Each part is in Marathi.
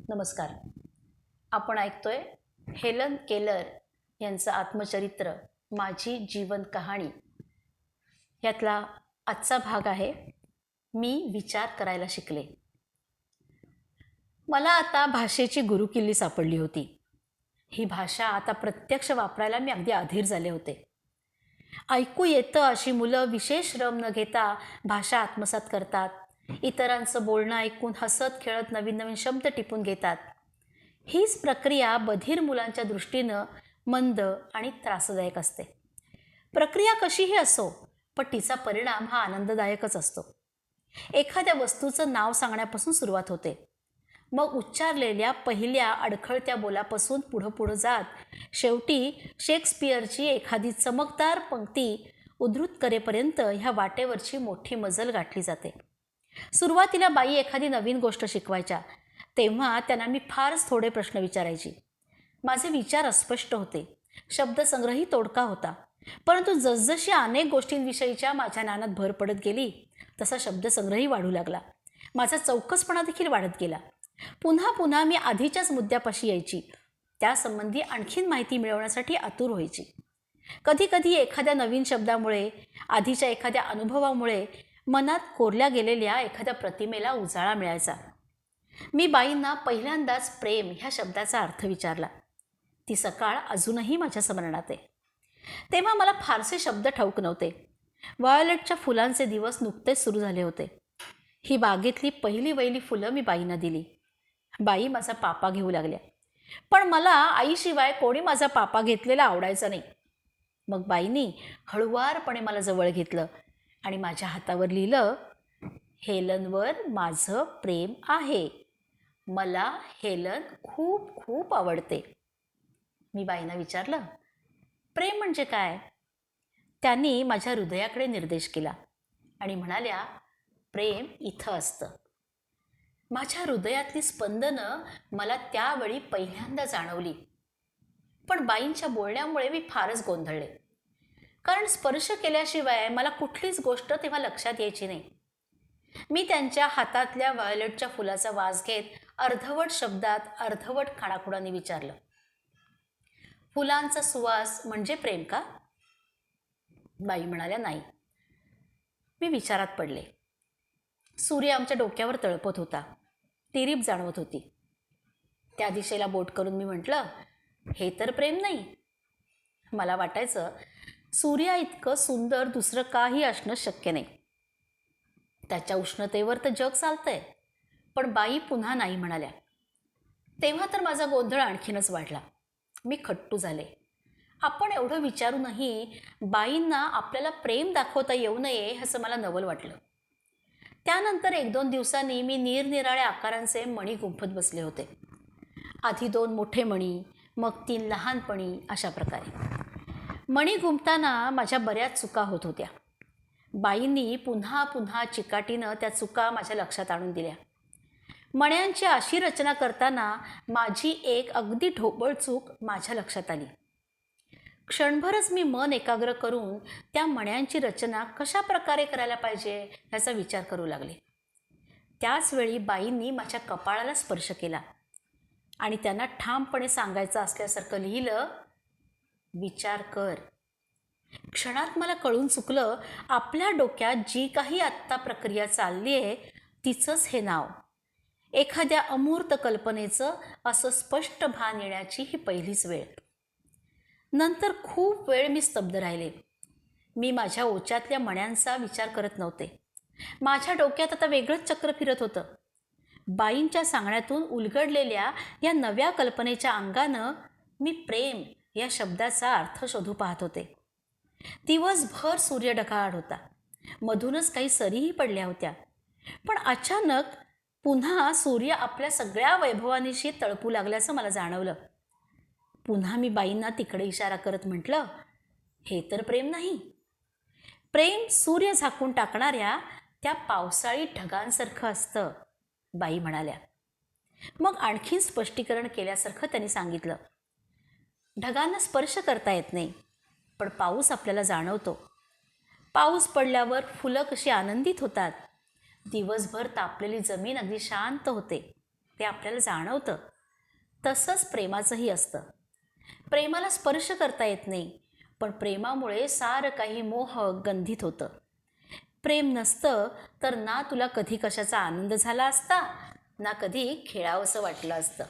नमस्कार. आपण ऐकतोय हेलन केलर यांचं आत्मचरित्र माझी जीवन कहाणी. यातला आजचा भाग आहे मी विचार करायला शिकले. मला आता भाषेची गुरुकिल्ली सापडली होती. ही भाषा आता प्रत्यक्ष वापरायला मी अगदी अधीर झाले होते. ऐकू येतं अशी मुलं विशेष श्रम न घेता भाषा आत्मसात करतात. इतरांचं बोलणं ऐकून हसत खेळत नवीन नवीन शब्द टिपून घेतात. हीच प्रक्रिया बधिर मुलांच्या दृष्टीनं मंद आणि त्रासदायक असते. प्रक्रिया कशीही असो, पण तिचा परिणाम हा आनंददायकच असतो. एखाद्या वस्तूचं नाव सांगण्यापासून सुरुवात होते. मग उच्चारलेल्या पहिल्या अडखळत्या बोलापासून पुढं पुढं जात शेवटी शेक्सपियरची एखादी चमकदार पंक्ती उद्धृत करेपर्यंत ह्या वाटेवरची मोठी मजल गाठली जाते. सुरुवातीला बाई एखादी नवीन गोष्ट शिकवायच्या तेव्हा त्यांना मी फारच थोडे प्रश्न विचारायची. माझे विचार अस्पष्ट होते, शब्दसंग्रही तोडका होता. परंतु जसजशी अनेक गोष्टींविषयीच्या माझ्या ज्ञानात भर पडत गेली तसा शब्दसंग्रही वाढू लागला. माझा चौकसपणा देखील वाढत गेला. पुन्हा पुन्हा मी आधीच्याच मुद्द्यापाशी यायची, त्यासंबंधी आणखीन माहिती मिळवण्यासाठी आतुर व्हायची. कधी कधी एखाद्या नवीन शब्दामुळे, आधीच्या एखाद्या अनुभवामुळे मनात कोरल्या गेलेल्या एखाद्या प्रतिमेला उजाळा मिळायचा. मी बाईंना पहिल्यांदाच प्रेम ह्या शब्दाचा अर्थ विचारला. ती सकाळ अजूनही माझ्या स्मरणात आहे. तेव्हा मला फारसे शब्द ठाऊक नव्हते. व्हायोलेटच्या फुलांचे दिवस नुकतेच सुरू झाले होते. ही बागेतली पहिली वहिली फुलं मी बाईंना दिली. बाई माझा पापा घेऊ लागल्या, पण मला आईशिवाय कोणी माझा पापा घेतलेला आवडायचा नाही. मग बाईंनी हळुवारपणे मला जवळ घेतलं आणि माझ्या हातावर लिहिलं, हेलनवर माझं प्रेम आहे. मला हेलन खूप खूप आवडते. मी बाईंना विचारलं, प्रेम म्हणजे काय? त्यांनी माझ्या हृदयाकडे निर्देश केला आणि म्हणाल्या, प्रेम इथं असतं. माझ्या हृदयातली स्पंदनं मला त्यावेळी पहिल्यांदा जाणवली. पण बाईंच्या बोलण्यामुळे मी फारच गोंधळले, कारण स्पर्श केल्याशिवाय मला कुठलीच गोष्ट तेव्हा लक्षात यायची नाही. मी त्यांच्या हातातल्या व्हायोलेटच्या फुलाचा वास घेत अर्धवट शब्दात अर्धवट खाणाखुणांनी विचारलं, फुलांचा सुवास म्हणजे प्रेम का? बाई म्हणाल्या, नाही. मी विचारात पडले. सूर्य आमच्या डोक्यावर तळपत होता. तिरीप जाणवत होती. त्या दिशेला बोट करून मी म्हटलं, हे तर प्रेम नाही. मला वाटायचं सूर्या इतकं सुंदर दुसरं काही असणं शक्य नाही. त्याच्या उष्णतेवर तर जग चालतंय. पण बाई पुन्हा नाही म्हणाल्या. तेव्हा तर माझा गोंधळ आणखीनच वाढला. मी खट्टू झाले. आपण एवढं विचारूनही बाईंना आपल्याला प्रेम दाखवता येऊ नये असं मला नवल वाटलं. त्यानंतर 1-2 दिवसांनी मी निरनिराळ्या आकारांचे मणी गुंफत बसले होते. आधी 2 मोठे मणी, मग 3 लहानपणी, अशा प्रकारे. मणी गुंफताना माझ्या बऱ्याच चुका होत होत्या. बाईंनी पुन्हा पुन्हा चिकाटीनं त्या चुका माझ्या लक्षात आणून दिल्या. मण्यांची अशी रचना करताना माझी एक अगदी ढोबळ चूक माझ्या लक्षात आली. क्षणभरच मी मन एकाग्र करून त्या मण्यांची रचना कशा प्रकारे करायला पाहिजे याचा विचार करू लागले. त्याचवेळी बाईंनी माझ्या कपाळाला स्पर्श केला आणि त्यांना ठामपणे सांगायचं असल्यासारखं लिहिलं, विचार कर. क्षणात मला कळून चुकलं, आपल्या डोक्यात जी काही आत्ता प्रक्रिया चालली आहे तिचंच हे नाव. एखाद्या अमूर्त कल्पनेचं असं स्पष्ट भान येण्याची ही पहिलीच वेळ. नंतर खूप वेळ मी स्तब्ध राहिले. मी माझ्या ओच्यातल्या मण्यांचा विचार करत नव्हते. माझ्या डोक्यात आता वेगळंच चक्र फिरत होतं. बाईंच्या सांगण्यातून उलगडलेल्या या नव्या कल्पनेच्या अंगानं मी प्रेम या शब्दाचा अर्थ शोधू पाहत होते. दिवसभर सूर्य ढगाळ होता. मधूनच काही सरीही पडल्या होत्या. पण अचानक पुन्हा सूर्य आपल्या सगळ्या वैभवानीशी तळपू लागल्याचं मला जाणवलं. पुन्हा मी बाईंना तिकडे इशारा करत म्हटलं, हे तर प्रेम नाही. प्रेम सूर्य झाकून टाकणाऱ्या त्या पावसाळी ढगांसारखं असतं, बाई म्हणाल्या. मग आणखीन स्पष्टीकरण केल्यासारखं त्यांनी सांगितलं, ढगांना स्पर्श करता येत नाही, पण पाऊस आपल्याला जाणवतो. पाऊस पडल्यावर फुलं कशी आनंदित होतात. दिवसभर तापलेली जमीन अगदी शांत होते. ते आपल्याला जाणवतं. तसंच प्रेमाचंही असतं. प्रेमाला स्पर्श करता येत नाही, पण प्रेमामुळे सारं काही मोहक गंधित होतं. प्रेम नसतं तर ना तुला कधी कशाचा आनंद झाला असता, ना कधी खेळावंसं वाटलं असतं.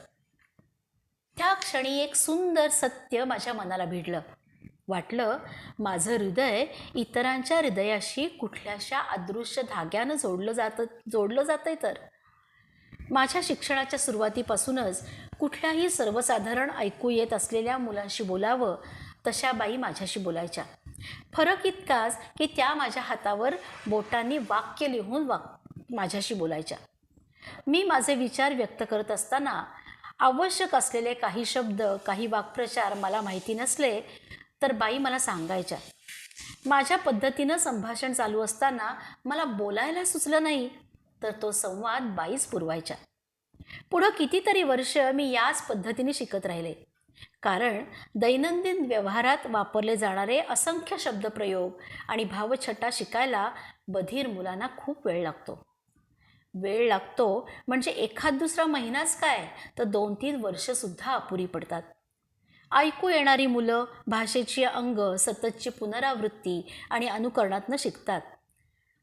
त्या क्षणी एक सुंदर सत्य माझ्या मनाला भिडलं. वाटलं माझं हृदय इतरांच्या हृदयाशी कुठल्याशा अदृश्य धाग्यानं जोडलं जातंय. तर माझ्या शिक्षणाच्या सुरुवातीपासूनच कुठल्याही सर्वसाधारण ऐकू येत असलेल्या मुलांशी बोलावं तशा बाई माझ्याशी बोलायच्या. फरक इतकाच की त्या माझ्या हातावर बोटांनी वाक्य लिहून माझ्याशी बोलायच्या. मी माझे विचार व्यक्त करत असताना आवश्यक असलेले काही शब्द, काही वाक्प्रचार मला माहिती नसले तर बाई मला सांगायच्या. माझ्या पद्धतीनं संभाषण चालू असताना मला बोलायला सुचलं नाही तर तो संवाद बाईच पुरवायच्या. पुढं कितीतरी वर्ष मी याच पद्धतीने शिकत राहिले. कारण दैनंदिन व्यवहारात वापरले जाणारे असंख्य शब्दप्रयोग आणि भावछटा शिकायला बधीर मुलांना खूप वेळ लागतो. वेळ लागतो म्हणजे एखाद दुसरा महिनाच काय, तर 2-3 वर्षसुद्धा अपुरी पडतात. ऐकू येणारी मुलं भाषेची अंग सततची पुनरावृत्ती आणि अनुकरणातनं शिकतात.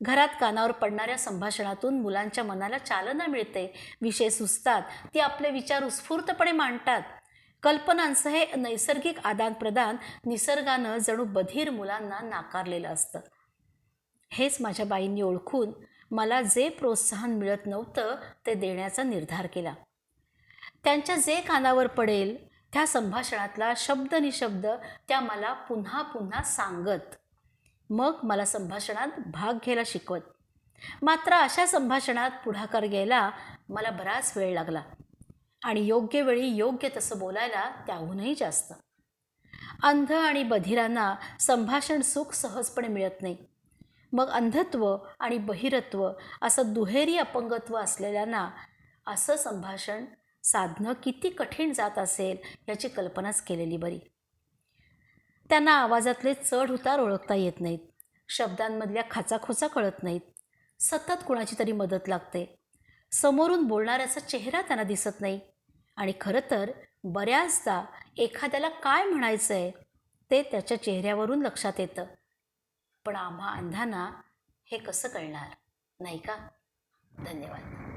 घरात कानावर पडणाऱ्या संभाषणातून मुलांच्या मनाला चालना मिळते. विषय सुचतात, ती आपले विचार उत्स्फूर्तपणे मांडतात. कल्पनांचं हे नैसर्गिक आदानप्रदान निसर्गानं जणू बधीर मुलांना नाकारलेलं असतं. हेच माझ्या बाईंनी ओळखून मला जे प्रोत्साहन मिळत नव्हतं ते देण्याचा निर्धार केला. त्यांच्या जे कानावर पडेल त्या संभाषणातला शब्दनिशब्द त्या मला पुन्हा पुन्हा सांगत, मग मला संभाषणात भाग घ्यायला शिकवत. मात्र अशा संभाषणात पुढाकार घ्यायला मला बराच वेळ लागला आणि योग्य वेळी योग्य तसं बोलायला त्याहूनही जास्त. अंध आणि बधिरांना संभाषण सुख सहजपणे मिळत नाही. मग अंधत्व आणि बहिरत्व असं दुहेरी अपंगत्व असलेल्यांना असं संभाषण साधणं किती कठीण जात असेल याची कल्पनाच केलेली बरी. त्यांना आवाजातले चढ उतार ओळखता येत नाहीत. शब्दांमधल्या खाचाखोचा कळत नाहीत. सतत कुणाची तरी मदत लागते. समोरून बोलणाऱ्याचा चेहरा त्यांना दिसत नाही आणि खरं तर बऱ्याचदा एखाद्याला काय म्हणायचं आहे ते त्याच्या चेहऱ्यावरून लक्षात येतं. पण आम्हा अंधांना हे कसं कळणार, नाही का? धन्यवाद.